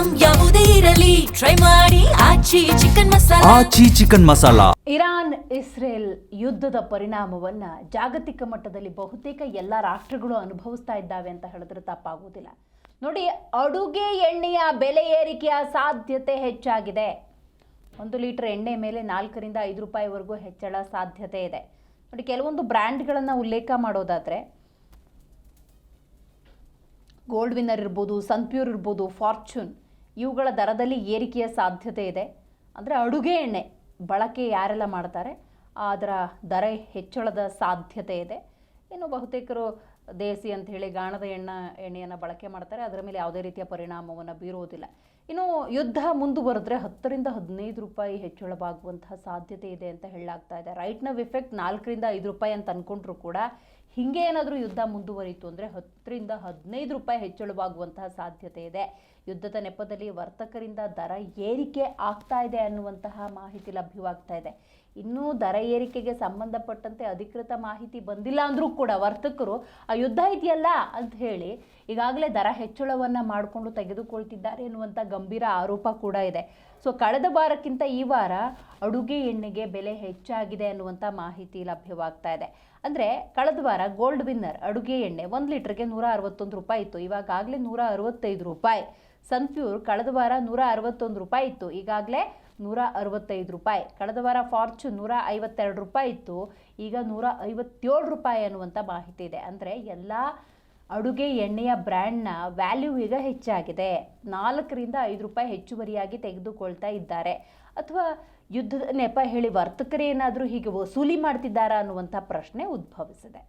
Item ಯಾವುದೇ ಇರಲಿ try ಮಾಡಿ ಆಚಿ ಚಿಕನ್ ಮಸಾಲಾ. ಇರಾನ್ ಇಸ್ರೇಲ್ ಯುದ್ಧದ ಪರಿಣಾಮವನ್ನ ಜಾಗತಿಕ ಮಟ್ಟದಲ್ಲಿ ಬಹುತೇಕ ಎಲ್ಲ ರಾಷ್ಟ್ರಗಳು ಅನುಭವಿಸ್ತಾ ಇದ್ದಾವೆ ಅಂತ ಹೇಳಿದ್ರೆ ತಪ್ಪಾಗುವುದಿಲ್ಲ. ನೋಡಿ, ಅಡುಗೆ ಎಣ್ಣೆಯ ಬೆಲೆ ಏರಿಕೆಯ ಸಾಧ್ಯತೆ ಹೆಚ್ಚಾಗಿದೆ. 1 ಲೀಟರ್ ಎಣ್ಣೆ ಮೇಲೆ 4 ರಿಂದ 5 ರೂಪಾಯಿವರೆಗೂ ಹೆಚ್ಚಳ ಸಾಧ್ಯತೆ ಇದೆ. ನೋಡಿ, ಕೆಲವೊಂದು ಬ್ರ್ಯಾಂಡ್ಗಳನ್ನು ಉಲ್ಲೇಖ ಮಾಡೋದಾದರೆ ಗೋಲ್ಡ್ ವಿನ್ನರ್ ಇರ್ಬೋದು, ಸನ್ಪ್ಯೂರ್ ಇರ್ಬೋದು, ಫಾರ್ಚೂನ್, ಇವುಗಳ ದರದಲ್ಲಿ ಏರಿಕೆಯ ಸಾಧ್ಯತೆ ಇದೆ. ಅಂದರೆ ಅಡುಗೆ ಎಣ್ಣೆ ಬಳಕೆ ಯಾರೆಲ್ಲ ಮಾಡ್ತಾರೆ ಅದರ ದರ ಹೆಚ್ಚಳದ ಸಾಧ್ಯತೆ ಇದೆ. ಇನ್ನು ಬಹುತೇಕರು ದೇಸಿ ಅಂತ ಹೇಳಿ ಗಾಣದ ಎಣ್ಣೆಯನ್ನು ಬಳಕೆ ಮಾಡ್ತಾರೆ, ಅದರ ಮೇಲೆ ಯಾವುದೇ ರೀತಿಯ ಪರಿಣಾಮವನ್ನು ಬೀರುವುದಿಲ್ಲ. ಇನ್ನು ಯುದ್ಧ ಮುಂದುವರೆದ್ರೆ 10 ರಿಂದ 15 ರೂಪಾಯಿ ಹೆಚ್ಚಳವಾಗುವಂತಹ ಸಾಧ್ಯತೆ ಇದೆ ಅಂತ ಹೇಳಲಾಗ್ತಾ ಇದೆ. ರೈಟ್ ನವ್ ಇಫೆಕ್ಟ್ 4 ರಿಂದ 5 ರೂಪಾಯಿ ಅಂತ ಅಂದ್ಕೊಂಡ್ರು ಕೂಡ ಹಿಂಗೆ ಏನಾದರೂ ಯುದ್ಧ ಮುಂದುವರಿಯಿತು ಅಂದರೆ 10 ರಿಂದ 15 ರೂಪಾಯಿ ಹೆಚ್ಚಳವಾಗುವಂತಹ ಸಾಧ್ಯತೆ ಇದೆ. ಯುದ್ಧದ ನೆಪದಲ್ಲಿ ವರ್ತಕರಿಂದ ದರ ಏರಿಕೆ ಆಗ್ತಾ ಇದೆ ಅನ್ನುವಂತಹ ಮಾಹಿತಿ ಲಭ್ಯವಾಗ್ತಾ ಇದೆ. ಇನ್ನೂ ದರ ಏರಿಕೆಗೆ ಸಂಬಂಧಪಟ್ಟಂತೆ ಅಧಿಕೃತ ಮಾಹಿತಿ ಬಂದಿಲ್ಲ ಅಂದರೂ ಕೂಡ ವರ್ತಕರು ಆ ಯುದ್ಧ ಇದೆಯಲ್ಲ ಅಂತ ಹೇಳಿ ಈಗಾಗಲೇ ದರ ಹೆಚ್ಚಳವನ್ನು ಮಾಡಿಕೊಂಡು ತೆಗೆದುಕೊಳ್ತಿದ್ದಾರೆ ಎನ್ನುವಂಥ ಗಂಭೀರ ಆರೋಪ ಕೂಡ ಇದೆ. ಸೊ ಕಳೆದ ವಾರಕ್ಕಿಂತ ಈ ವಾರ ಅಡುಗೆ ಎಣ್ಣೆಗೆ ಬೆಲೆ ಹೆಚ್ಚಾಗಿದೆ ಅನ್ನುವಂಥ ಮಾಹಿತಿ ಲಭ್ಯವಾಗ್ತಾ ಇದೆ. ಅಂದರೆ ಕಳೆದ ವಾರ ಗೋಲ್ಡ್ ವಿನ್ನರ್ ಅಡುಗೆ ಎಣ್ಣೆ 1 ಲೀಟರ್ಗೆ 161 ರೂಪಾಯಿ ಇತ್ತು, ಇವಾಗಲೇ 165 ರೂಪಾಯಿ. ಸನ್ಪ್ಯೂರ್ ಕಳೆದ ವಾರ 161 ರೂಪಾಯಿ ಇತ್ತು, ಈಗಾಗಲೇ 165 ರೂಪಾಯಿ. ಕಳೆದ ವಾರ ಫಾರ್ಚೂನ್ 152 ರೂಪಾಯಿ ಇತ್ತು, ಈಗ 157 ರೂಪಾಯಿ ಅನ್ನುವಂಥ ಮಾಹಿತಿ ಇದೆ. ಅಂದರೆ ಎಲ್ಲ ಅಡುಗೆ ಎಣ್ಣೆಯ ಬ್ರ್ಯಾಂಡ್ನ ವ್ಯಾಲ್ಯೂ ಈಗ ಹೆಚ್ಚಾಗಿದೆ. 4 ರಿಂದ 5 ರೂಪಾಯಿ ಹೆಚ್ಚುವರಿಯಾಗಿ ತೆಗೆದುಕೊಳ್ತಾ ಇದ್ದಾರೆ. ಅಥವಾ ಯುದ್ಧದ ನೆಪ ಹೇಳಿ ವರ್ತಕರೇನಾದರೂ ಹೀಗೆ ವಸೂಲಿ ಮಾಡ್ತಿದ್ದಾರಾ ಅನ್ನುವಂಥ ಪ್ರಶ್ನೆ ಉದ್ಭವಿಸಿದೆ.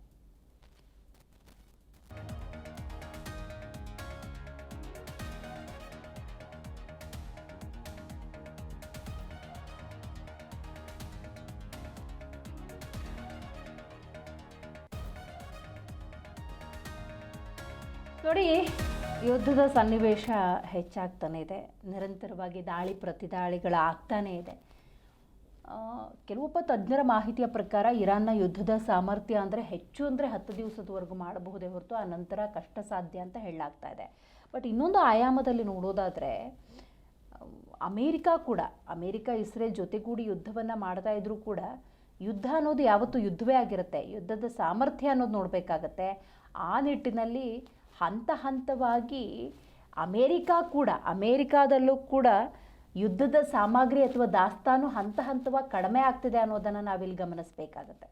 ನೋಡಿ, ಯುದ್ಧದ ಸನ್ನಿವೇಶ ಹೆಚ್ಚಾಗ್ತಾನೆ ಇದೆ. ನಿರಂತರವಾಗಿ ದಾಳಿ ಪ್ರತಿದಾಳಿಗಳಾಗ್ತಾನೇ ಇದೆ. ಕೆಲವೊಬ್ಬ ತಜ್ಞರ ಮಾಹಿತಿಯ ಪ್ರಕಾರ ಇರಾನ್ನ ಯುದ್ಧದ ಸಾಮರ್ಥ್ಯ ಅಂದರೆ ಹೆಚ್ಚು ಅಂದರೆ 10 ದಿವಸದವರೆಗೂ ಮಾಡಬಹುದೇ ಹೊರತು ಆ ನಂತರ ಕಷ್ಟ ಸಾಧ್ಯ ಅಂತ ಹೇಳಲಾಗ್ತಾ ಇದೆ. ಬಟ್ ಇನ್ನೊಂದು ಆಯಾಮದಲ್ಲಿ ನೋಡೋದಾದರೆ ಅಮೇರಿಕಾ ಇಸ್ರೇಲ್ ಜೊತೆಗೂಡಿ ಯುದ್ಧವನ್ನು ಮಾಡ್ತಾ ಇದ್ರೂ ಕೂಡ ಯುದ್ಧ ಅನ್ನೋದು ಯಾವತ್ತೂ ಯುದ್ಧವೇ ಆಗಿರುತ್ತೆ. ಯುದ್ಧದ ಸಾಮರ್ಥ್ಯ ಅನ್ನೋದು ನೋಡಬೇಕಾಗತ್ತೆ. ಆ ನಿಟ್ಟಿನಲ್ಲಿ ಹಂತ ಹಂತವಾಗಿ ಅಮೇರಿಕಾದಲ್ಲೂ ಕೂಡ ಯುದ್ಧದ ಸಾಮಗ್ರಿ ಅಥವಾ ದಾಸ್ತಾನು ಹಂತ ಹಂತವಾಗಿ ಕಡಿಮೆ ಆಗ್ತಿದೆ ಅನ್ನೋದನ್ನು ನಾವಿಲ್ಲಿ ಗಮನಿಸಬೇಕಾಗತ್ತೆ.